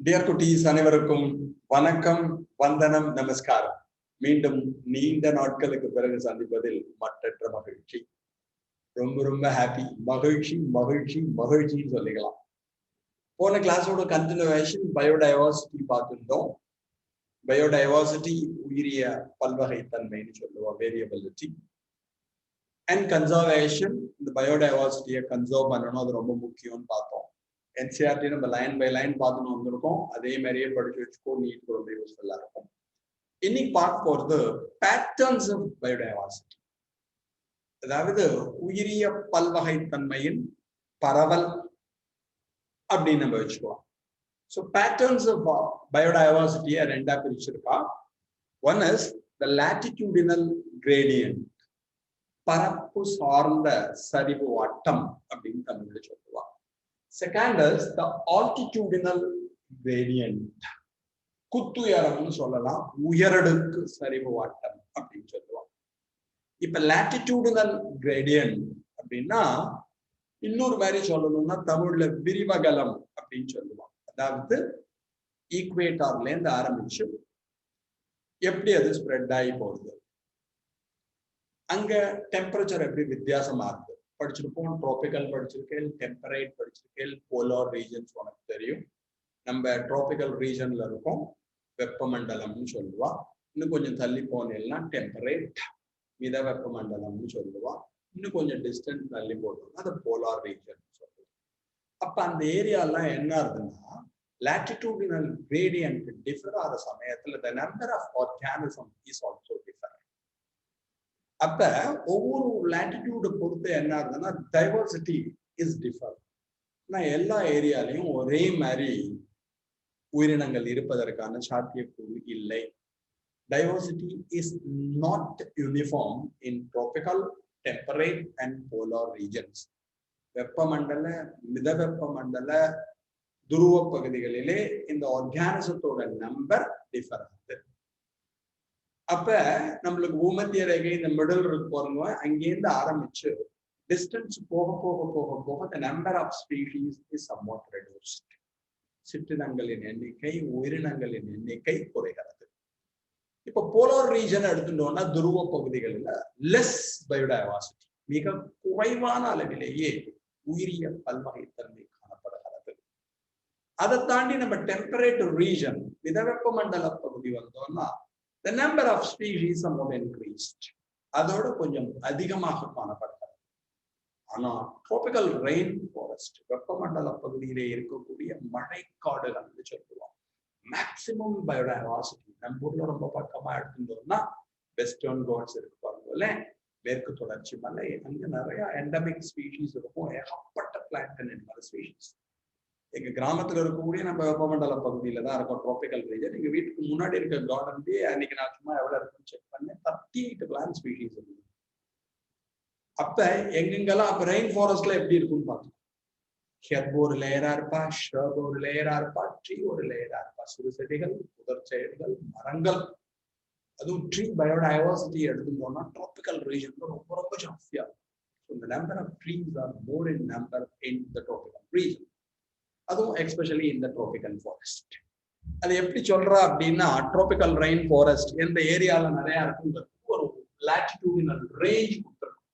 Dear குட்டீஸ் அனைவருக்கும் வணக்கம், வந்தனம், நமஸ்காரம். மீண்டும் நீண்ட நாட்களுக்கு பிறகு சந்திப்பதில் மற்றற்ற மகிழ்ச்சி. ரொம்ப ரொம்ப ஹாப்பி. மகிழ்ச்சி மகிழ்ச்சி மகிழ்ச்சின்னு சொல்லிக்கலாம். போன கிளாஸோட கண்டினியூவேஷன் பயோடைவர்சிட்டி பார்த்துட்டோம். பயோடைவர்சிட்டி உயிரிய பல்வகைத்தன்மைன்னு சொல்லுவோம், வேரியபிலிட்டி. அண்ட் கன்சர்வேஷன், இந்த பயோடைவர்சிட்டியை கன்சர்வ் பண்ணணும், அது ரொம்ப முக்கியம்னு பார்த்தோம். என்சிஆர்டி நம்ம லைன் பை லைன் பார்த்துன்னு வந்திருக்கோம். அதே மாதிரியே படிச்சு வச்சுக்கோ, நீட் ரொம்ப யூஸ்ஃபுல்லா இருக்கும். இன்னைக்கு பார்க்க போறது பேட்டர்ன்ஸ் ஆஃப் பயோடைவர்சிட்டி, அதாவது உயிரிய பல்வகைத்தன்மையின் பரவல் அப்படின்னு நம்ம வச்சுக்கலாம். ஸோ பேட்டர்ன்ஸ் ஆஃப் பயோடைவர்சிட்டியை ரெண்டா பிரிச்சிருக்கா. ஒன் இஸ் த லாட்டிடியூடினல் கிரேடியன்ட், பரப்பு சார்ந்த சரிவு வட்டம் அப்படின்னு தமிழ்ல சொல்லுவாங்க. Second is the altitudinal gradient, குத்துயரம்னு சொல்லலாம், உயரடுக்கு சரிவு வாட்டம் அப்படின்னு சொல்லுவாங்க. இப்ப latitudinal gradient அப்படின்னா இன்னொரு மாதிரி சொல்லணும்னா தமிழ்ல விரிவகலம் அப்படின்னு சொல்லுவாங்க. அதாவது ஈக்குவேட்டர்ல இருந்து ஆரம்பிச்சு எப்படி அது ஸ்ப்ரெட் ஆகி போகுது, அங்க டெம்பரேச்சர் எப்படி வித்தியாசமா இருக்கு படிச்சிருப்போம். ட்ராபிக்கல் படிச்சிருக்கேன், டெம்பரேட் படிச்சிருக்கேன், போலார் ரீஜன்ஸ் உனக்கு தெரியும். நம்ம ட்ராபிக்கல் ரீஜன்ல இருக்கோம், வெப்பமண்டலம்னு சொல்லுவா. இன்னும் கொஞ்சம் தள்ளி போனேன்னா டெம்பரேட், மித வெப்பமண்டலம்னு சொல்லுவா. இன்னும் கொஞ்சம் டிஸ்டன்ஸ் தள்ளி போட்டோம்னா அது போலார் ரீஜன் சொல்லுவோம். அப்ப அந்த ஏரியாலாம் என்ன ஆகுதுன்னா லாட்டிடியூடினல் கிரேடியன்ட் டிஃபர் ஆகிற சமயத்துல the number of organism is also different. அப்ப ஒவ்வொரு லாட்டிடியூட பொறுத்து என்ன ஆகுதுன்னா டைவர்சிட்டி இஸ் டிஃபர். நான் எல்லா ஏரியாலையும் ஒரே மாதிரி உயிரினங்கள் இருப்பதற்கான சாத்தியக்கூறு இல்லை. Diversity is not uniform in tropical, temperate and polar regions. வெப்பமண்டல, மித வெப்பமண்டல, துருவ பகுதிகளிலே இந்த ஆர்கானிசத்தோட நம்பர் டிஃபர் ஆகுது. அப்ப நம்மளுக்கு பூமத்திய ரேகை இந்த மிடில் இருக்கு பாருங்க, அங்கேருந்து ஆரம்பிச்சு டிஸ்டன்ஸ் போக போக போக போக the number of species is somewhat reduced. சிற்றினங்களின் எண்ணிக்கை, உயிரினங்களின் எண்ணிக்கை குறைகிறது. இப்ப போலார் ரீஜன் எடுத்துட்டோம்னா துருவ பகுதிகளில் லெஸ் பயோடைவர்சிட்டி, மிக குறைவான அளவிலேயே உயிரிய பல்வகைத்தன்மை காணப்படுகிறது. அதை தாண்டி நம்ம டெம்பரேட் ரீஜன், மிதவெப்ப மண்டல பகுதி வந்தோம்னா the number of species somewhat increased, அதோட கொஞ்சம் அதிகமாக காணப்படுகிறது. ஆனா tropical rain forest, வெப்பமண்டல பகுதியிலே இருக்கக்கூடிய மழைக்காடுகள் சொல்லுவோம், மேக்சிமம் பயோடைவர்சிட்டி நம்ம ஊர்ல ரொம்ப பக்கமா எடுத்துட்டோம்னா வெஸ்டர்ன் கோட்ஸ் இருக்கு பாருங்களே, மேற்கு தொடர்ச்சி மலை, அங்க நிறைய எண்டமிக் ஸ்பீஷீஸ் இருக்கும், ஏகப்பட்ட பிளான்ட் அனிமல் ஸ்பீஷீஸ். எங்க கிராமத்துல இருக்கக்கூடிய நம்ம வெப்பமண்டல பகுதியில தான் இருக்கும் ட்ராபிக்கல் ரீஜன். எங்க வீட்டுக்கு முன்னாடி இருக்க கார்டன்லயே அன்னைக்கு நான் சும்மா எவ்வளவு இருக்குன்னு செக் பண்ணேன், 38 பிளான்ட் ஸ்பீஷீஸ் இருக்கு. அப்ப எங்கெங்கெல்லாம் அப்ப ரெயின் ஃபாரஸ்ட்ல எப்படி இருக்குன்னு பார்த்தோம். ஹெர்ப் ஒரு லேயரா இருப்பா, ஷ்ரப் ஒரு லேயரா இருப்பா, ட்ரீ ஒரு லேயரா இருப்பா, சிறு செடிகள், புதர் செடிகள், மரங்கள். அதுவும் ட்ரீ பயோடைவர்சிட்டி எடுத்துட்டோம்னா ட்ராபிக்கல் ரீஜன்ல ரொம்ப ரொம்ப ஜாஸ்தியா இருக்கும். The number of trees are more in number in the tropical region. அதுவும் எஸ்பெஷலி இந்த ட்ராபிக்கல் ஃபாரஸ்ட். அது எப்படி சொல்றா அப்படின்னா ட்ராபிக்கல் ரெயின் ஃபாரஸ்ட் எந்த ஏரியால நிறைய இருக்குங்கிறது ஒரு லாட்டிடியூடினல் ரேஞ்ச் கொடுத்துருக்கும்.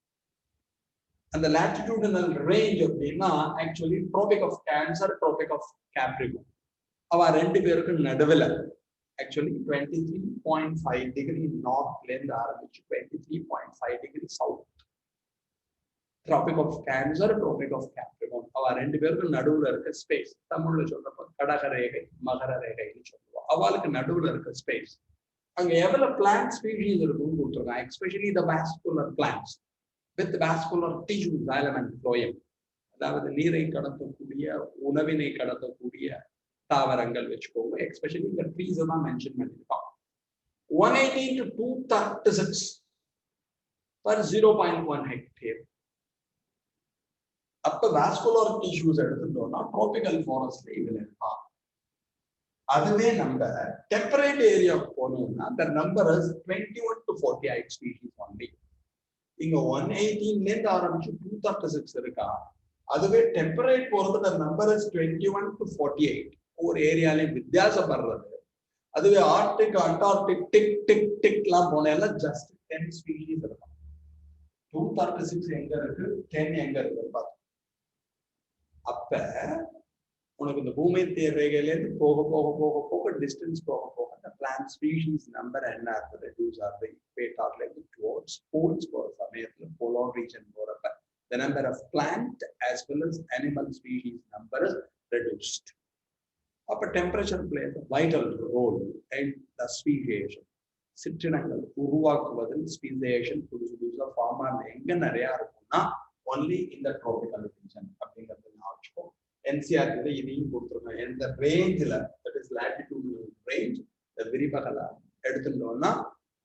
அந்த லாட்டிடியூடினல் ரேஞ்ச் அப்படின்னா actually tropic of cancer, tropic of Capricorn, அவ ரெண்டு பேருக்கு நடுவில் ஆக்சுவலி 23.5 டிகிரி நார்த்ல இருந்து ஆரம்பிச்சு 23.5 degree south, tropic of cancer, tropic of capricorn, அவ ரெண்டு பேருக்கு நடுவுல இருக்க ஸ்பேஸ், தமிழ்ல சொல்றப்ப கடக ரேகை, மகர ரேகைன்னு சொல்லுவோம். அவளுக்கு நடுவுல இருக்க ஸ்பேஸ், அங்க எவ்வளவு பிளான்ட் ஸ்பீஷீஸ் இருக்குன்னு கொடுத்துருக்காங்க. Especially the vascular plants with vascular tissue, xylem and phloem, அதாவது நீரை கடத்தக்கூடிய, உணவினை கடத்தக்கூடிய தாவரங்கள் வச்சுக்கோங்க. எஸ்பெஷலி இந்த ட்ரீஸ் தான் மென்ஷன் பண்ணிருக்கோம். 180 to 236 per 0.1 hectare. அப்ப வாஸ்குலர் டிஷ்யூஸ் எடுத்துட்டோம்னா ட்ராபிக்கல் ஃபாரஸ்ட்ல இதுல இருப்பான். அதுவே நம்ம டெம்பரேட் ஏரியா போனோம்னா the number is 21 to 48 species only. இங்க 118ல இருந்து ஆரம்பிச்சு 236 இருக்கா. அதுவே டெம்பரேட் போறது the number is 21 to 48, ஒவ்வொரு ஏரியாலையும் வித்தியாசப்படுறது. அதுவே ஆர்டிக் அண்டார்டிக் டிக் டிக் டிக் எல்லாம் போனா ஜஸ்ட் 10 ஸ்பீஷீஸ் இருக்கும். 236 எங்க இருக்கு, 10 எங்க இருக்கு பாத்து. அப்ப உனக்கு இந்த பூமி ரேகையில இருந்து போக போக போக போக டிஸ்டன்ஸ் போக போக அந்த பிளான்ட் ஸ்பீஷீஸ் நம்பர் என்ன ஆகுது, ரெடியூஸ் ஆகுது. இக்வேட்டார்ல இருந்து டுவர்ட்ஸ் போல்ஸ் போற சமயத்துல போலார் ரீஜன் போறப்ப the number of plant as well as animal species number is reduced. அப்ப temperature plays a vital role in the speciation. சிற்றினங்கள் உருவாக்குவதில் ஸ்பீசியேஷன் புதுசு புதுசா ஃபார்ம் ஆன எங்க நிறைய இருக்கும்னா ஒன்லி இந்த ட்ராபிக்கல் ரீஜன் அப்படிங்கிறது ஞாபகம். என்சிஆர் இதையும் கொடுத்துருக்கோம். எந்த ரேஞ்சில் தட் இஸ் லாட்டிடியூட் ரேஞ்ச் விரிபகல எடுத்துட்டோம்னா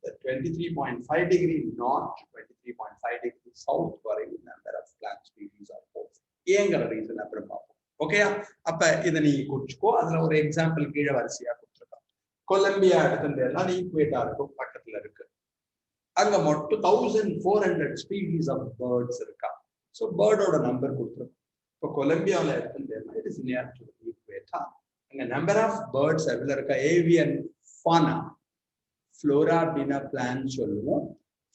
23.5 degree north, 23.5 degree south வரைக்கும் number of plant species are found. ஏங்கிற ரீசன் அப்புறம் பார்ப்போம். ஓகேயா? அப்ப இதை நீ குறிச்சுக்கோ. அதுல ஒரு எக்ஸாம்பிள் கீழே வரிசையா கொடுத்துருக்கான். கொலம்பியா எடுத்துட்டா ஈக்வேட்டாருக்கும் பக்கத்துல இருக்கு. அங்க மட்டும் 1400 ஸ்பீஷீஸ் ஆஃப் பேர்ட்ஸ் இருக்கா. ஸோ பேர்டோட நம்பர் கொடுத்துருக்கோம். இப்போ கொலம்பியாவில் எடுத்துட்டேன்னா it is near to equator. அங்க நம்பர் ஆஃப் பேர்ட்ஸ் எவ்வளவு இருக்கா? ஏவியன் ஃபானா, ஃப்ளோரா அப்படின்னா பிளான்ட் சொல்லுவோம்,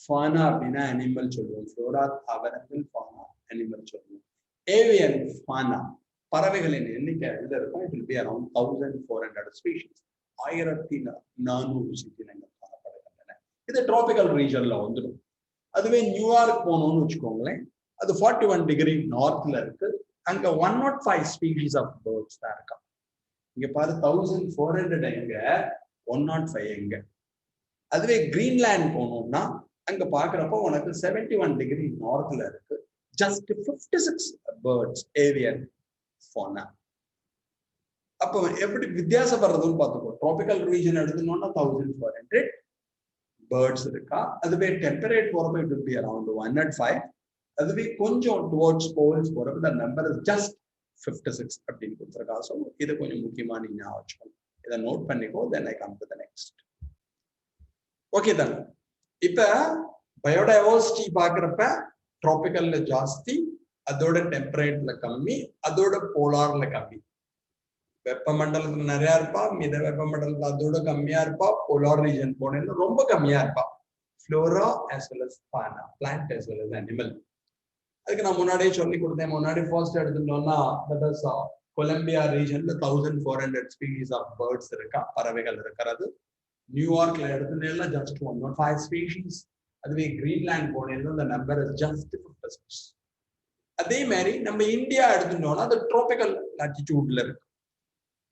ஃபானா அப்படின்னா அனிமல் சொல்லுவோம். ஃப்ளோரா தாவரங்கள், ஃபானா அனிமல் சொல்லுவோம். ஏவியன் ஃபானா பறவைகளின் எண்ணிக்கை எவ்வளவு இருக்கும்? It will be around 1400 species. 1400 சிற்றினங்கள் காணப்படுகின்றன. இது டிராபிக்கல் ரீஜன்ல வந்துடும். அதுவே நியூயார்க் போனோம்னு வச்சுக்கோங்களேன், அது 41 டிகிரி நார்த்ல இருக்கு. அங்க 105 ஸ்பீஷீஸ் ஆஃப் பேர்ட்ஸ் தான் இருக்கா. இங்க பாரு 1400 எங்க, 105 எங்க. அதுவே கிரீன்லாண்ட் போனோம்னா அங்க பாக்குறப்போ உனக்கு 71 டிகிரி நார்த்ல இருக்கு. Just 56 birds avian fauna. அப்போ எப்படி வித்தியாசப்படுறதுன்னு பார்த்துக்கோ. டிராபிக்கல் ரீஜன் எடுத்துனோம்னா 1400 பேர்ட்ஸ் இருக்கா. அதுவே டெம்பரேட் போறப்ப இட் வில் பி அரௌண்ட் 105. அதுவே கொஞ்சம் டுவர்ட்ஸ் போல்ஸ் போறப்ப the number is just 56 அப்படின்னு கொடுத்துருக்கா. ஸோ இது கொஞ்சம் முக்கியமா நீங்க வச்சுக்கணும். இதை நோட் பண்ணிக்கோ. then I come to the next. Okay தானே? இப்ப பயோடைவர்சிட்டி பாக்குறப்ப டிராபிக்கல்ல ஜாஸ்தி, அதோட டெம்பரேட்ல கம்மி, அதோட போலார்ல கம்மி. வெப்பமண்டலத்துல நிறைய இருப்பா, மித வெப்பமண்டலத்துல அதோட கம்மியா இருப்பா. போலார் ரீஜன் போனேன்னா ரொம்ப கம்மியா இருப்பா. Flora as well as fauna, plant as well as animal. அதுக்கு நான் முன்னாடியே சொல்லி கொடுத்தேன். முன்னாடி ஃபர்ஸ்ட் எடுத்துட்டோம்னா தட் இஸ் கொலம்பியா ரீஜன்ல 1400 ஸ்பீஷீஸ் ஆஃப் பேர்ட்ஸ் இருக்கா, பறவைகள் இருக்கிறது. நியூயார்க்ல எடுத்துட்டேன்னா ஜஸ்ட் 105 ஸ்பீஷீஸ். அதுவே கிரீன்லாண்ட் போனேன்னா the number is just 56. அதே மாதிரி நம்ம இந்தியா எடுத்துட்டோம்னா அது டிராபிக்கல் லாட்டிடியூட்ல இருக்கு.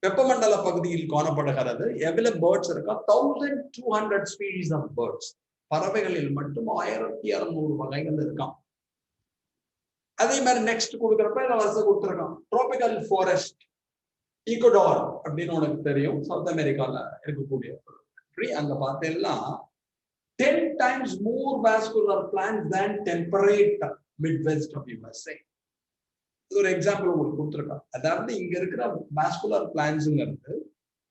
வெப்பமண்டல பகுதியில் காணப்படுகிறது. எவ்வளவு பேர்ட்ஸ் இருக்கா? 1200 ஸ்பீஷீஸ் ஆஃப் பேர்ட்ஸ். பறவைகளில் மட்டும் 1200 வகைகள் இருக்கான். அதே மாதிரி நெக்ஸ்ட் கொடுக்குறப்ப இதை வருஷம் கொடுத்துருக்கான். டிராபிக்கல் ஃபாரஸ்ட் ஈக்குவடார் அப்படின்னு உனக்கு தெரியும், சவுத் அமெரிக்கால இருக்கக்கூடிய அங்க பார்த்தேன்னா 10 times more vascular plants than temperate Midwest of USA. ஒரு எக்ஸாம்பிள் உங்களுக்கு கொடுத்துருக்கான். அதாவது இங்க இருக்கிற வாஸ்குலர் பிளான்ட்ஸ்ங்கிறது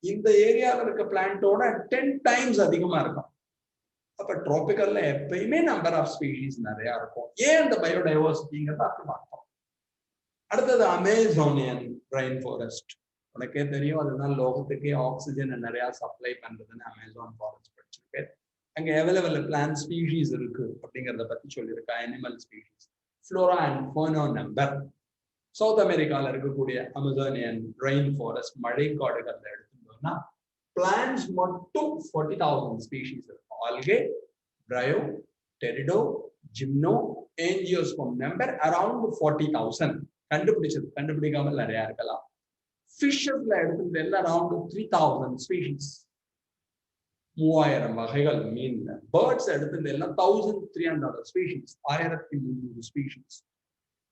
இந்த ஏரியாவில் இருக்க பிளான்ட்டோட 10 times அதிகமா இருக்கும். அப்ப டிராபிக்கல்ல எப்பயுமே நம்பர் ஆஃப் ஸ்பீஷீஸ் நிறைய இருக்கும். ஏன் அந்த பயோடைவர்சிட்டிங்கிறத அப்படி பார்ப்போம். அடுத்தது அமேசானியன் ரெயின் ஃபாரஸ்ட். உனக்கே தெரியும், அதுதான் லோகத்துக்கே ஆக்சிஜனை நிறைய சப்ளை பண்றதுன்னு அமேசான் ஃபாரஸ்ட் படிச்சிருக்கேன். அங்க எவ்வளவு பிளான்ட் ஸ்பீஷீஸ் இருக்கு அப்படிங்கிறத பத்தி சொல்லியிருக்கா. Animal species, flora and fauna number. South அமெரிக்கால இருக்கக்கூடிய அமேசானியன் ரெயின் ஃபாரஸ்ட் மழைக்காடுகள்ல எடுத்துட்டோம்னா பிளான்ஸ் மட்டும் 40,000 ஸ்பீஷீஸ் இருக்கும். Algae, bryo, pterido, gymno, angiosperm number around 40,000. கண்டுபிடிக்காமல் நிறைய இருக்கலாம். ஃபிஷஸ்ல எடுத்துட்டு அரௌண்ட் 3,000 ஸ்பீஷீஸ், 3000 வகைகள் மீன். பேர்ட்ஸ் எடுத்துட்டு 1,300 ஸ்பீஷீஸ், 1,300 ஸ்பீஷீஸ்.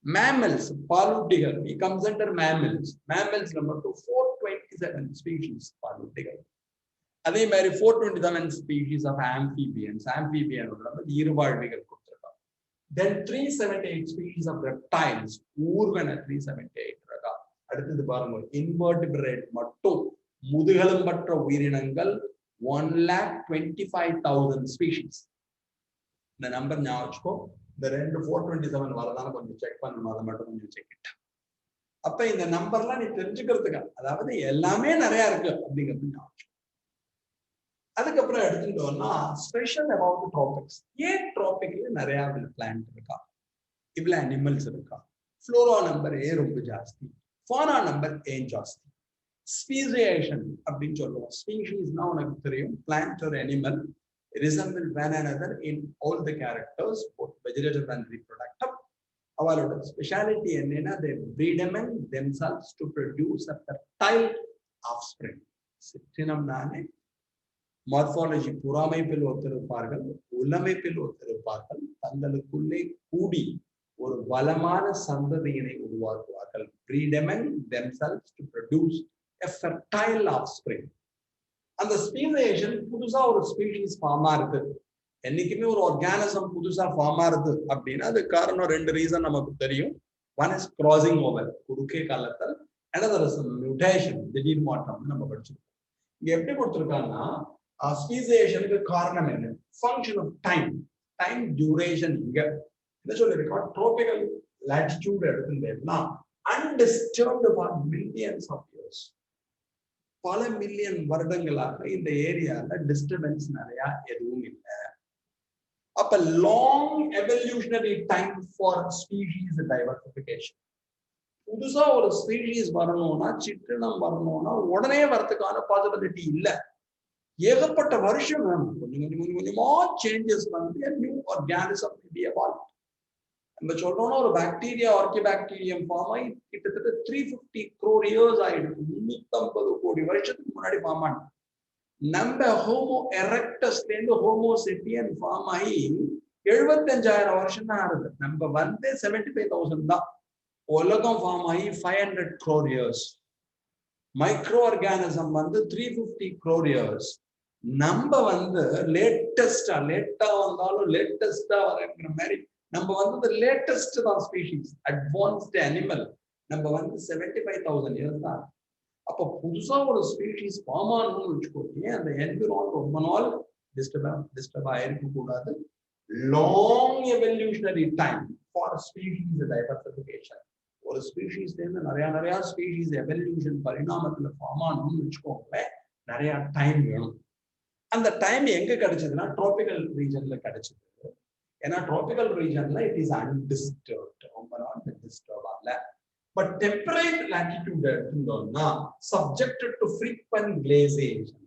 மேமல்ஸ், பாலூட்டிகள், it comes under mammals. மேமல்ஸ்ல மட்டும் 427 ஸ்பீஷீஸ் பாலூட்டிகள். அதே மாதிரி 427 ஸ்பீஷீஸ் ஆஃப் ஆம்பிபியன்ஸ். ஆம்பிபியன் ஈர்வாழ்விகள் கொடுத்திருக்காங்க. Then 378 ஸ்பீஷீஸ் ஆஃப் ரெப்டைல்ஸ், ஊர்வன 378 இருக்கா. அடுத்தது பாருங்க, இன்வெர்டிபிரேட் மட்டும் முதுகெலும்பற்ற உயிரினங்கள் 1,25,000 ஸ்பீஷீஸ். இந்த நம்பர் ஞாபகம். இந்த 427 வரதான கொஞ்சம் செக் பண்ணணும். அதை மட்டும் கொஞ்சம் செக் இட். அப்ப இந்த நம்பர்லாம் நீ தெரிஞ்சுக்கிறதுக்கா, அதாவது எல்லாமே நிறைய இருக்கு அப்படிங்கிறது. அதுக்கப்புறம் எடுத்துட்டோம்னா ஸ்பெஷல் அபவுட் ட்ராபிக்ஸ். ஏன் ட்ராபிக்ல நிறைய பிளான்ட் இருக்கா, இவ்வளவு அனிமல்ஸ் இருக்கா, ஃப்ளோரா நம்பர் ஏன் ரொம்ப ஜாஸ்தி, ஃபானா நம்பர் ஏன் ஜாஸ்தி, ஸ்பீசியேஷன் அப்படின்னு சொல்லுவோம். ஸ்பீஷீஸ்னா உனக்கு தெரியும், பிளான்ட் ஒரு animal resemble one another in all the characters, both vegetative and reproductive. அவளோட ஸ்பெஷாலிட்டி என்னன்னா, they breed among themselves to produce a fertile offspring. சிற்றினம்னாலே மார்பாலஜி புறமைப்பில் ஒத்திருப்பார்கள், உள்ளமைப்பில் ஒத்திருப்பார்கள், தங்களுக்குள்ளே கூடி ஒரு வளமான சந்ததியினை உருவாக்குவார்கள். breed among themselves to produce a fertile offspring. அந்த ஸ்பீசியேஷன் புதுசா ஒரு ஸ்பீஷீஸ் ஃபார்ம் ஆகுது. என்னைக்குமே ஒரு ஆர்கானிசம் புதுசா ஃபார்ம் ஆகுது அப்படின்னா அது காரணம் ரெண்டு ரீசன் நமக்கு தெரியும். ஒன் இஸ் கிராசிங் ஓவர், குறுக்கே காலத்தில். another is மியூட்டேஷன், திடீர் மாற்றம் நம்ம படிச்சிருக்கோம். இங்க எப்படி கொடுத்திருக்காங்கன்னா, ஸ்பீசியேஷனுக்கு காரணம் என்ன, function of time, time duration. இங்க என்ன சொல்லிருக்கோம், ட்ரோபிக்கல் லாட்டிடியூட் எடுத்துட்டேன்னா undisturbed for millions of years, பல மில்லியன் வருடங்களாக இந்த ஏரியால டிஸ்டர்பன்ஸ் நிறைய எதுவும் இல்லை. அப்ப long evolutionary time for species diversification. புதுசா ஒரு ஸ்பீஷீஸ் வரணும்னா, சிற்றினம் வரணும்னா உடனே வரதுக்கான பாசிபிலிட்டி இல்லை. ஏகப்பட்ட வருஷம் வேணும். கொஞ்சம் கொஞ்சமா சேஞ்சஸ் வந்து நியூ ஆர்கானிசம் எவால்வ். நம்ம சொல்றோம்னா ஒரு பாக்டீரியா, ஆர்கிபாக்டீரியம் ஃபார்ம் ஆகி கிட்டத்தட்ட 350 crore இயர்ஸ் ஆயிடுச்சு. 350 கோடி வருஷத்துக்கு முன்னாடி ஃபார்ம் ஆனது. நம்ம ஹோமோ எரெக்டஸ்ல இருந்து ஹோமோ செப்பியன் ஃபார்ம் ஆகி 75,000 வருஷம் தான் ஆகுது. நம்ம வந்து 75,000 தான். உலகம் ஃபார்ம் ஆகி 500 crore இயர்ஸ். மைக்ரோ ஆர்கானிசம் வந்து 350 crore இயர்ஸ். நம்ம வந்து லேட்டா வந்தாலும் லேட்டஸ்டா வரங்கிற மாதிரி நம்ம வந்து லேட்டஸ்ட் தான் ஸ்பீஷீஸ், அட்வான்ஸ்டு அனிமல். நம்ம வந்து 75,000 இயர்ஸ் தான். அப்ப புதுசா ஒரு ஸ்பீஷீஸ் ஃபார்ம் ஆகணும்னு வச்சுக்கோங்க, அந்த என்விரான் ரொம்ப நாள் டிஸ்டர்ப் ஆயிருக்க கூடாது. Long evolutionary time for species diversification. ஒரு ஸ்பீஷீஸ்ல இருந்து நிறைய ஸ்பீஷீஸ் எவல்யூஷன் பரிணாமத்துல ஃபார்ம் ஆகணும்னு வச்சுக்கோங்களேன், நிறைய டைம் வேணும். அந்த டைம் எங்க கிடைச்சதுன்னா ட்ராபிக்கல் ரீஜன்ல கிடைச்சது. ஏன்னா ட்ராபிக்கல் ரீஜன்ல இட் இஸ் அன்டிஸ்டர்ப்ட், ரொம்ப நாள் டிஸ்டர்ப் ஆகல. பட் டெம்பரேட் லாட்டிடியூட் எடுத்தோம்னா சப்ஜெக்டட் டு ஃப்ரீக்வென்ட் கிளேசியேஷன்.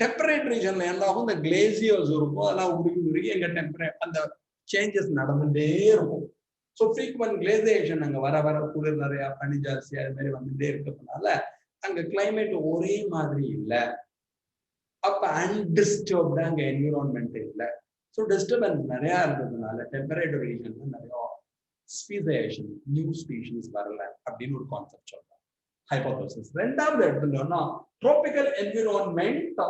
டெம்பரேட் ரீஜன்ல என்னாகும், இந்த கிளேசியர்ஸ் இருக்கும், அதெல்லாம் உருகி எங்க டெம்பரேட் அந்த சேஞ்சஸ் நடந்துட்டே இருக்கும். ஸோ ஃப்ரீக்வென்ட் கிளேசியேஷன் அங்க வர குளிர் நிறைய, பனி ஜாஸ்தி, அது மாதிரி வந்துட்டே இருக்கிறதுனால அங்க கிளைமேட் ஒரே மாதிரி இல்லை. அப்ப அன்டிஸ்டர்ப்டா அங்க என்விரான்மெண்ட் இல்லை. ஸோ டிஸ்டர்பன்ஸ் நிறைய இருந்ததுனால டெம்பரேச்சர் ரீஜன்ல நிறைய ஸ்பீசியேஷன், நியூ ஸ்பீஷீஸ் வரல அப்படின்னு ஒரு கான்செப்ட் சொல்றாங்க. ஹைபோதசிஸ். ரெண்டாவது எடுத்துட்டோம்னா tropical environment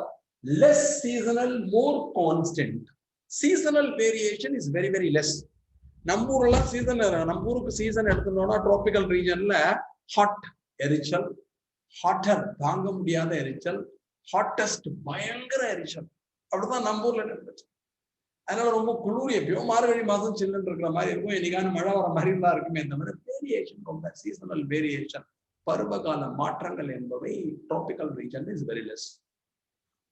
less seasonal, more constant. Seasonal variation is very very less. நம்ம ஊர்லாம் சீசன், நம்ம ஊருக்கு சீசன் எடுத்துட்டோம்னா ட்ராபிக்கல் ரீஜன்ல ஹாட், எரிச்சல், ஹாட்டர் தாங்க முடியாத எரிச்சல், ஹாட்டஸ்ட் பயங்கர எரிச்சல், அப்படிதான் நம்ம ஊர்ல நடந்துச்சு. அதனால ரொம்ப குளிர், எப்பயோ மார்கழி மாதம் சில்லுன்னு இருக்கிற மாதிரி இருக்கும், என்னைக்கான மழை வர மாதிரி தான் இருக்குமே. இந்த மாதிரி வேரியேஷன், ரொம்ப சீசனல் வேரியேஷன், பருவகால மாற்றங்கள் என்பவை tropical region is very less.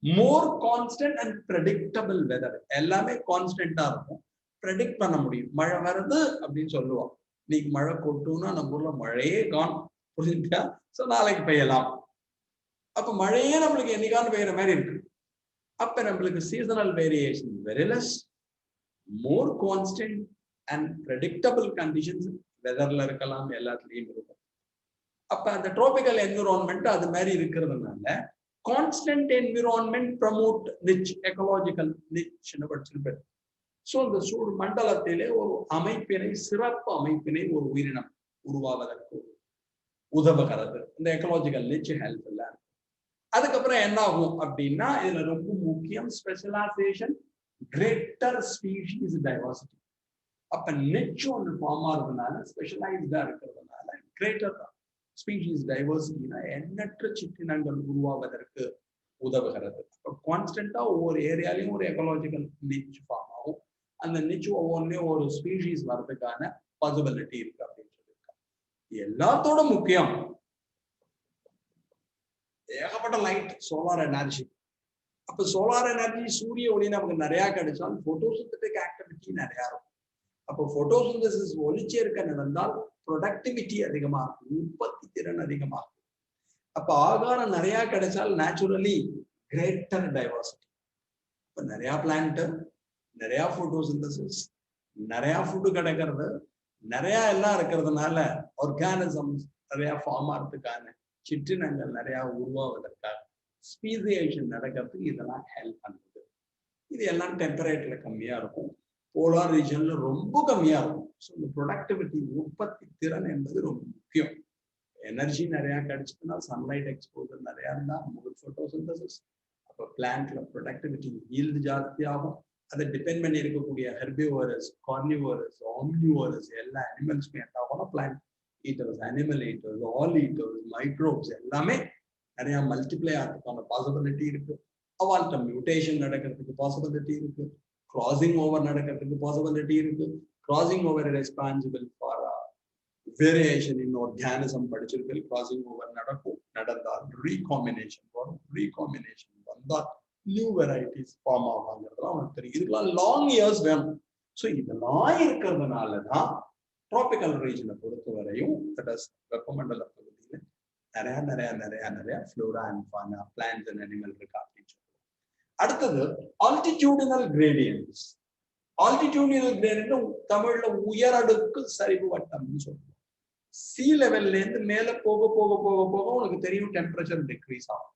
More constant and predictable weather. எல்லாமே கான்ஸ்டன்டா இருக்கும், ப்ரெடிக்ட் பண்ண முடியும். மழை வருது அப்படின்னு சொல்லுவோம், இன்னைக்கு மழை கொட்டும்னா நம்ம ஊர்ல மழையே காணும், புரிஞ்சுட்டா? ஸோ நாளைக்கு பெய்யலாம். அப்ப மழையே நம்மளுக்கு என்னைக்கான பெய்யற மாதிரி இருக்கு. அப்ப நம்மளுக்கு seasonal variation very less, more constant and predictable conditions வெதர்ல இருக்கலாம், எல்லாத்துலயும் இருக்கும். அப்ப அந்த ட்ராபிக்கல் என்விரான்மெண்ட் அது மாதிரி இருக்கிறதுனால constant environment promote niche, ecological நிச்னு படிச்சிருப்பேன். ஸோ இந்த சூடு மண்டலத்திலே ஒரு அமைப்பினை, சிறப்பு அமைப்பினை ஒரு உயிரினம் உருவாவதற்கு உதவுகிறது. இந்த எக்கலாஜிக்கல் நிச் ஹெல்ப் இல்லை. அதுக்கப்புறம் என்ன ஆகும் அப்படின்னா, இதுல ரொம்ப முக்கியம் ஸ்பெஷலைசேஷன், கிரேட்டர் ஸ்பீஷீஸ் டைவர்சிட்டி. அப்ப நிச் ஒன்று ஃபார்ம் ஆகுறதுனால, ஸ்பெஷலைஸ்டா இருக்கிறதுனால கிரேட்டர் ஸ்பீஷீஸ் டைவர்சிட்டினா எண்ணற்ற சிற்றினங்கள் உருவாவதற்கு உதவுகிறது. அப்ப கான்ஸ்டன்டா ஒவ்வொரு ஏரியாலையும் ஒரு எக்கலாஜிக்கல் நிச் ஃபார்ம் ஆகும். அந்த நிச் ஒவ்வொன்றையும் ஒரு ஸ்பீஷீஸ் வர்றதுக்கான பாசிபிலிட்டி இருக்கு அப்படின்னு சொல்லியிருக்காங்க. எல்லாத்தோட முக்கியம் ஏகப்பட்ட லைட், சோலார் எனர்ஜி. அப்ப சோலார் எனர்ஜி, சூரிய ஒளி நமக்கு நிறைய கிடைச்சால் போட்டோசிந்தட்டிக் ஆக்டிவிட்டி நிறைய இருக்கும். அப்போ போட்டோசிந்தசிஸ் ஒளிச்சேர்க்கை நடந்தால் ப்ரொடக்டிவிட்டி அதிகமாகும், உற்பத்தி திறன் அதிகமாகும். அப்ப ஆகாரம் நிறைய கிடைச்சால் நேச்சுரலி கிரேட்டர் டைவர்சிட்டி. இப்ப நிறைய பிளான்ட், நிறைய போட்டோசிந்தசிஸ், நிறைய ஃபுட்டு கிடைக்கிறது, நிறைய எல்லாம் இருக்கிறதுனால ஆர்கானிசம்ஸ் நிறைய ஃபார்ம் ஆகிறதுக்கான சிற்றினங்கள் நிறைய உருவாவதற்காக ஸ்பீசியேஷன் நடக்கிறதுக்கு இதெல்லாம் ஹெல்ப் பண்ணுது. இது எல்லாம் டெம்பரேச்சர்ல கம்மியா இருக்கும், போலார் ரீஜன்ல ரொம்ப கம்மியா இருக்கும். ஸோ இந்த ப்ரொடக்டிவிட்டி, உற்பத்தி திறன் என்பது ரொம்ப முக்கியம். எனர்ஜி நிறைய கிடைச்சதுன்னா, சன்லைட் எக்ஸ்போசர் நிறைய இருந்தா உங்களுக்கு போட்டோசிந்தசிஸ், அப்போ பிளான்ட்ல ப்ரொடக்டிவிட்டி, ஈல்டு ஜாஸ்தி ஆகும். அதை டிபெண்ட் பண்ணி இருக்கக்கூடிய ஹெர்பிவோரஸ், கார்னிவோரஸ், ஆம்னிவோரஸ் எல்லா அனிமல்ஸுமே என்ன ஆகும்னா plant eaters, animal eaters, all eaters, microbes எல்லாமே நிறைய மல்டிப்ளை ஆகிறதுக்கான பாசிபிலிட்டி இருக்கு. அவால்ட்ட மியூட்டேஷன் நடக்கிறதுக்கு பாசிபிலிட்டி இருக்கு, கிராசிங் ஓவர் நடக்கிறதுக்கு பாசிபிலிட்டி இருக்கு. Crossing over responsible for variation in organism படிச்சிருக்கு. கிராசிங் ஓவர் நடக்கும், நடந்தால் ரீகாம்பினேஷன் வரும், ரீகாம்பினேஷன் வந்தால் நியூ வெரைட்டிஸ் ஃபார்ம் ஆகாங்கிறதுலாம் அவனுக்கு தெரியும். இதுக்கெல்லாம் லாங் இயர்ஸ் வேணும். ஸோ இதெல்லாம் இருக்கிறதுனாலதான் டிராபிக்கல் ரீஜனை பொறுத்த வரையும் வெப்பமண்டல பகுதியில் நிறைய நிறைய நிறைய நிறைய Flora and fauna, plants and animal இருக்கு அப்படின்னு சொல்லுவோம். அடுத்தது ஆல்டிடியூடினல் கிரேடியன்ஸ். ஆல்டிடியூடினல் கிரேடியன்ட் தமிழ்ல உயரடுக்கு சரிவு வட்டம்னு சொல்லுவோம். சி லெவல்ல இருந்து மேல போக போக போக போக உனக்கு தெரியும் டெம்பரேச்சர் டிக்ரீஸ் ஆகும்.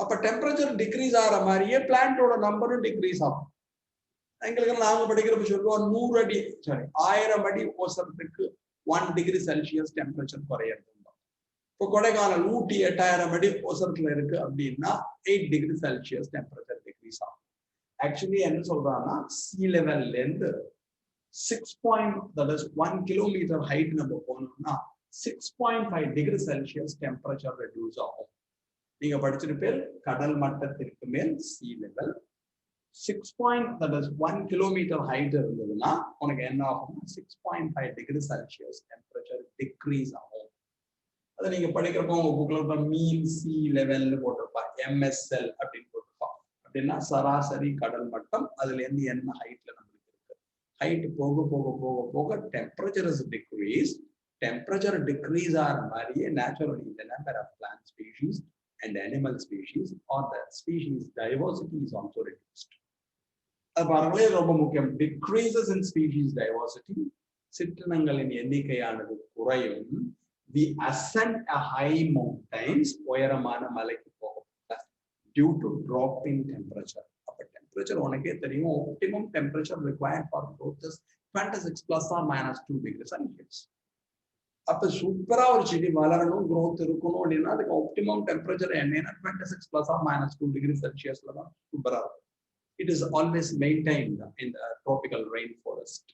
அப்ப டெம்பரேச்சர் டிக்ரீஸ் ஆகிற மாதிரியே பிளான்டோட நம்பரும் டிக்ரீஸ் ஆகும். எங்களுக்கு நாங்க படிக்கிறப்ப சொல்லுவோம் 100 அடி 1000 அடி ஓசரத்துக்கு 1 டிகிரி செல்சியஸ் டெம்பரேச்சர் குறையிறது. இப்போ கொடைக்கானல், ஊட்டி 8000 அடி ஓசரத்துல இருக்கு அப்படின்னா 8 டிகிரி செல்சியஸ் டெம்பரேச்சர் டிக்ரீஸ் ஆகும். ஆக்சுவலி என்ன சொல்றாங்கன்னா சி லெவல்ல இருந்து 1 கிலோமீட்டர் ஹைட் நம்ம போனோம்னா 6.5 டிகிரி செல்சியஸ் டெம்பரேச்சர் ரெடியூஸ் ஆகும். நீங்க படிச்சிருப்பேன், கடல் மட்டத்திற்கு மேல் சி லெவல் 1 கிலோமீட்டர் ஹைட் இருந்ததுன்னா உனக்கு என்ன ஆகும், 6.5 டிகிரி செல்சியஸ் டெம்பரேச்சர் டிக்ரீஸ் ஆகும். அதை நீங்க படிக்கிறப்போ உங்க புக்ல மீன் சி லெவல்னு போட்டிருப்பா, எம்எஸ்எல் அப்படின்னு போட்டிருப்பா. அப்படின்னா சராசரி கடல் மட்டம், அதுல இருந்து என்ன ஹைட்ல நம்மளுக்கு இருக்கு. ஹைட் போக போக போக போக temperature is degrees. Temperature degrees ஆகிற மாதிரியே naturally the number of plant species and animal species or the species diversity is also reduced. அது பாருங்களே ரொம்ப முக்கியம். Decreases in species diversity, சிற்றினங்களின் எண்ணிக்கையானது குறையும். We ascend a high mountains, உயரமான மலைக்கு போகும் due to drop in temperature. அப்ப டெம்பரேச்சர் உனக்கே தெரியும், optimum temperature required for growth is 26 plus or minus 2 degrees Celsius. அப்ப சூப்பரா ஒரு செடி வளரணும், growth இருக்கணும் அப்படின்னா அதுக்கு ஆப்டிமம் டெம்பரேச்சர் என்னன்னா 26 plus or minus 2 degrees Celsiusல தான் சூப்பரா இருக்கும். It is always maintained in the tropical rainforest.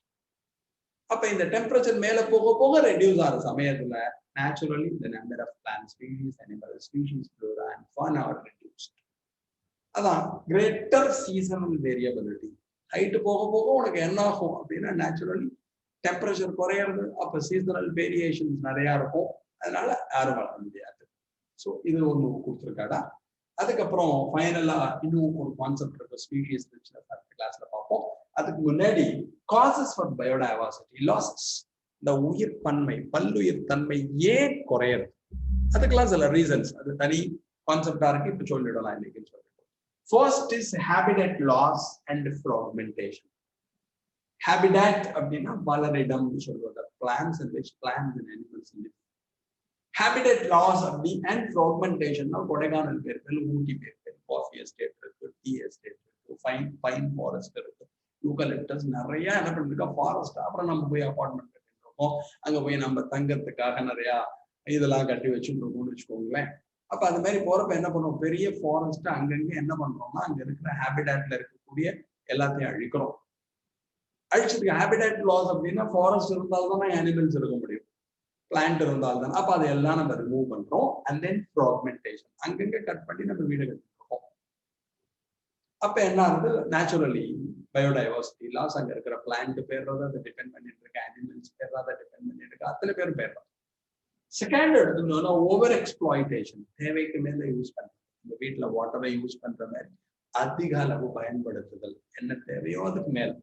அப்ப இந்த டெம்பரேச்சர் மேல போக போக ரெடியூஸ் ஆகிற சமயத்துல naturally the number of plant species, animal species, flora and fauna are reduced. அதான் greater seasonal variability. ஹைட் போக போக உனக்கு என்ன ஆகும் அப்படின்னா நேச்சுரலி டெம்பரேச்சர் குறையிறது, அப்ப சீசனல் வேரியேஷன்ஸ் நிறைய இருக்கும், அதனால யாரும் வளர முடியாது. ஸோ இது ஒன்று கொடுத்துருக்காடா. அதுக்கப்புறம் ஃபைனலா இன்னும் ஒரு கான்செப்ட் இருக்கு, ஸ்பீஷீஸ் கிளாஸ்ல பார்ப்போம். அதுக்கு முன்னாடி காசஸ் ஃபார் பயோடைவர்சிட்டி லாசஸ், இந்த உயிர் பன்மை, பல்லுயிர் தன்மை ஏன் குறையிறது, அதுக்கெல்லாம் சில ரீசன்ஸ், அது தனி கான்செப்டா இருக்கு, இப்ப சொல்லிடலாம் இன்னைக்கு சொல்லிட்டு. First is habitat loss and fragmentation. Habitat அப்படின்னா வளரிடம் சொல்றது, plans in which plants and animals live. Habitat loss அப்படி அண்ட் ஃப்ராக்மெண்டேஷன்னா கொடைக்கானல் பேர்கள், ஊட்டி பேர்கள், காஃபி எஸ்டேட் இருக்கு, டீ எஸ்டேட் இருக்கு, பைன் ஃபாரஸ்ட் இருக்கு, யூகலிப்டஸ் நிறைய என்ன பண்ணிருக்கா ஃபாரஸ்ட். அப்புறம் நம்ம போய் அபார்ட்மெண்ட் கட்டிருக்கோம், அங்க போய் நம்ம தங்கறதுக்காக நிறைய இதெல்லாம் கட்டி வச்சுருக்கோம்னு வச்சுக்கோங்களேன். அப்ப அது மாதிரி போறப்ப என்ன பண்ணுவோம், பெரிய ஃபாரஸ்ட் அங்கங்க என்ன பண்றோம்னா அங்க இருக்கிற ஹேபிடாட்ல இருக்கக்கூடிய எல்லாத்தையும் அழிக்கிறோம். அழிச்சதுக்கு ஹேபிடாட் லாஸ் அப்படின்னா ஃபாரஸ்ட் இருந்தால்தான் அனிமல்ஸ் இருக்க முடியும், பிளான்ட் இருந்தால்தான். அப்ப அதெல்லாம் நம்ம ரிமூவ் பண்றோம். அண்ட் தென் ஃப்ராக்மெண்டேஷன், அங்கங்க கட் பண்ணி நம்ம வீடு கட்டிருக்கோம். அப்ப என்ன ஆகுது, நேச்சுரலி பயோடைவர்சிட்டி லாஸ், அங்க இருக்கிற பிளான்ட் பேர்றத அதை டிபெண்ட் பண்ணிட்டு இருக்கு, அனிமல்ஸ் பேர்றத டிபெண்ட் பண்ணிட்டு இருக்கு, அத்தனை பேர் பேர்றோம். செகண்ட் எடுத்துக்கணும்னா ஓவர் எக்ஸ்ப்ளாய்டேஷன், தேவைக்கு மேல யூஸ் பண்றது. இந்த வீட்டுல வாட்டரை யூஸ் பண்ற மாதிரி அதிக அளவு பயன்படுத்துதல், என்ன தேவையோ அதுக்கு மேல.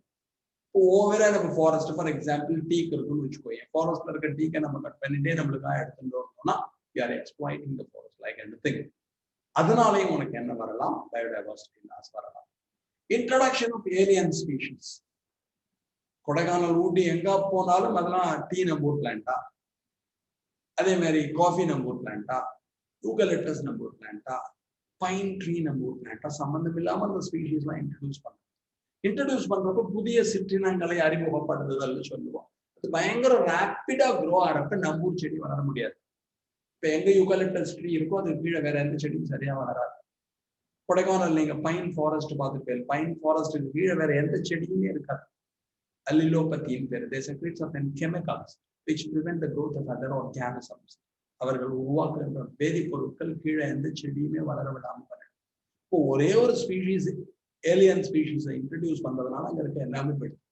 ஓவரா நம்ம ஃபாரஸ்ட் ஃபார் எக்ஸாம்பிள் டீக்கு இருக்குன்னு வச்சுக்கோங்க, ஃபாரஸ்ட்ல இருக்க டீக்கை நம்ம கட் பண்ணிட்டே நம்மளுக்காக எடுத்துட்டு வரணும்னா you are exploiting the forest like anything. அதனாலையும் உனக்கு என்ன வரலாம், பயோடைவர்சிட்டி லாஸ் வரலாம். Introduction of alien species, Kodaikanal Ooty எங்க போனாலும் அதெல்லாம் டீ நம்பூர் பிளான்டா, அதே மாதிரி காஃபி நம்பூர் பிளான்டா, யூகலிப்டஸ் நம்பூர் பிளான்டா, பைன் ட்ரீ நம்பூர் பிளான்டா, சம்பந்தம் இல்லாம அந்த ஸ்பீஷிஸ் எல்லாம் இன்ட்ரடியூஸ் பண்றப்ப புதிய சிற்றினங்களை அறிமுகப்படுத்துதல் சொல்லுவோம். அது பயங்கர ரேப்பிடா க்ரோ ஆகிறப்ப நம்பூர் செடி வளர முடியாது. இப்ப எங்க யூகலிப்டஸ் ட்ரீ இருக்கோ அதுக்கு கீழே வேற எந்த செடியும் சரியா வளராது. கொடைக்கானல் நீங்க பைன் ஃபாரஸ்ட் பார்த்துருப்பேன், பைன் ஃபாரஸ்ட்டுக்கு கீழே வேற எந்த செடியுமே இருக்காது. அல்லிலோபத்தியின் பேரு, they secrete certain chemicals which prevent the growth of other organisms. அவர்கள் உருவாக்குகின்ற வேதிப்பொருட்கள் கீழே எந்த செடியுமே வளர விடாம பண்ணிடும். இப்போ ஒரே ஒரு ஸ்பீஷீஸ் ஏலியன் ஸ்பீஷீஸை இன்ட்ரடியூஸ் பண்றதுனால அங்க இருக்க எல்லாமே போயிடும்.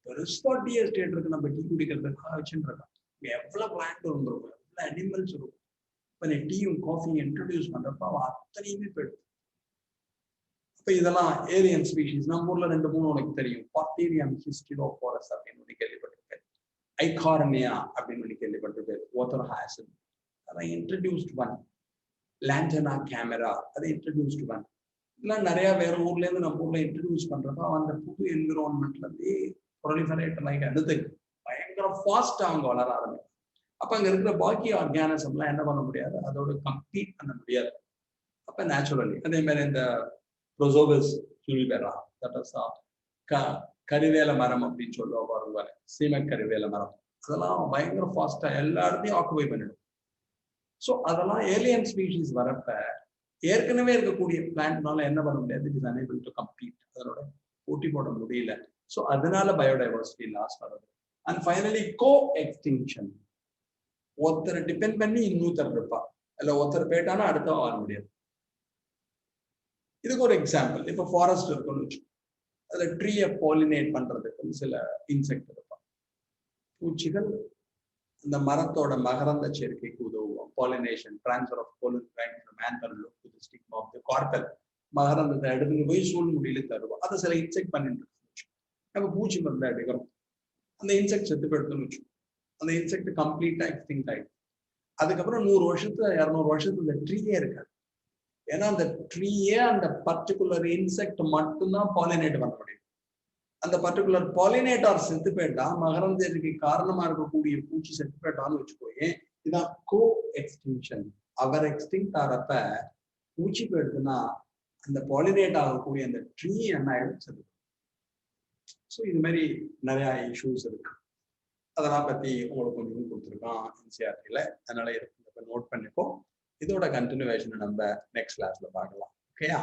பெருசா டீ எஸ்டேட் இருக்கு, நம்ம டீ குடிக்கிறதுக்காக வச்சுட்டு இருக்கோம். எவ்வளவு பிளான்ட் வந்துருக்கும், எவ்வளவு அனிமல்ஸ் இருக்கும். இப்போ நீ டீயும் காஃபியும் இன்ட்ரடியூஸ் பண்றப்ப அவன் அத்தனையுமே போயிடும். இப்போ இதெல்லாம் ஏலியன் ஸ்பீஷீஸ். நம்ம ஊர்ல 2-3 உனக்கு தெரியும். பாக்டீரியம் ஹிஸ்டிடோஃபோரஸ் அப்படின்னு ஒண்ணு கேள்விப்பட்டிருப்பேன், ஐகார்னியா அப்படின்னு ஒண்ணு கேள்விப்பட்டிருப்பேன், ஓத்தர்ஹாசன் அதை இன்ட்ரடியூஸ்ட் ஒன், லாண்டனா கேமரா அதை இன்ட்ரடியூஸ்ட் ஒன். இதெல்லாம் நிறைய வேற ஊர்ல இருந்து நம்ம ஊர்ல இன்ட்ரடியூஸ் பண்றப்ப அந்த புது என்விரான்மெண்ட்ல இருந்து ப்ரொலிஃபரேட் லைக் anything பயங்கர ஃபாஸ்டா அவங்க வளர ஆரம்பிக்கும். அப்ப அங்க இருக்கிற பாக்கி ஆர்கானிசம் எல்லாம் என்ன பண்ண முடியாது, அதோட கம்பீட் பண்ண முடியாது. அப்ப நேச்சுரலி அதே மாதிரி இந்த ப்ரோசோபஸ் ஜூலிபெரா, கருவேல மரம் அப்படின்னு சொல்லுவாங்க வருவாங்க, சீம கருவேல மரம், அதெல்லாம் பயங்கர ஃபாஸ்டா எல்லா இடத்தையும் ஆக்குபை பண்ணிடும். ஸோ அதெல்லாம் ஏலியன் ஸ்பீஷீஸ் வரப்ப ஏற்கனவே இருக்கக்கூடிய பிளான்ட்னால என்ன பண்ண முடியாது, it is unable to compete, அதனோட போட்டி போட முடியல. ஸோ அதனால பயோடைவர்சிட்டி லாஸ் வருது. அண்ட் ஃபைனலி கோ எக்ஸ்டிங்ஷன், ஒருத்தரை டிபெண்ட் பண்ணி இன்னொருத்தர் இருப்பா, இல்ல ஒருத்தர் போயிட்டானா அடுத்த வர முடியாது. இதுக்கு ஒரு எக்ஸாம்பிள், இப்போ ஃபாரஸ்ட் இருக்குன்னு வச்சு, அதுல ட்ரீயை பாலினேட் பண்றதுக்கு சில இன்செக்ட் இருப்பான், பூச்சிகள் இந்த மரத்தோட மகரந்த சேர்க்கைக்கு உதவுவோம். Pollination, transfer of pollen from anther lobe to the stigma of the carpel, மகரந்தத்தை எடுத்துட்டு போய் சூழ்முடியில தருவோம். அதை சில இன்செக்ட் பண்ணிட்டு நம்ம பூச்சி மருந்து எடுக்கிறோம், அந்த இன்செக்ட் செத்து போயிடுதுன்னு வச்சு, அந்த இன்செக்ட் கம்ப்ளீட்டா எக்ஸ்டிங்க்ட் ஆயிடுது. அதுக்கப்புறம் 100 வருஷத்துல 200 வருஷத்துல இந்த ட்ரீயே இருக்காது. ஏன்னா அந்த ட்ரீயே அந்த பர்டிகுலர் இன்செக்ட் மட்டும்தான் பாலினேட் பண்ண முடியும். அந்த பர்டிகுலர் பாலினேட்டார் செத்து போயிட்டா, மகரந்தத்துக்கு காரணமா இருக்கக்கூடிய பூச்சி செத்து போயிட்டான்னு வச்சுக்கோயே, இதான் கோ எக்ஸ்டிங்ஷன். அவர் எக்ஸ்டிங்க்ட் ஆகிறப்ப பூச்சி போயிடுதுன்னா அந்த பாலினேட் ஆகக்கூடிய அந்த ட்ரீ என்ன ஆயிடும், செத்து. ஸோ இது மாதிரி நிறைய இஷ்யூஸ் இருக்கு. அதெல்லாம் பத்தி உங்களுக்கு கொஞ்சம் கொடுத்துருக்கோம் என்சிஆர்டில, அதனால நோட் பண்ணிப்போம். இதோட கண்டினியூவேஷனை நம்ம நெக்ஸ்ட் கிளாஸ்ல பார்க்கலாம். ஓகேயா?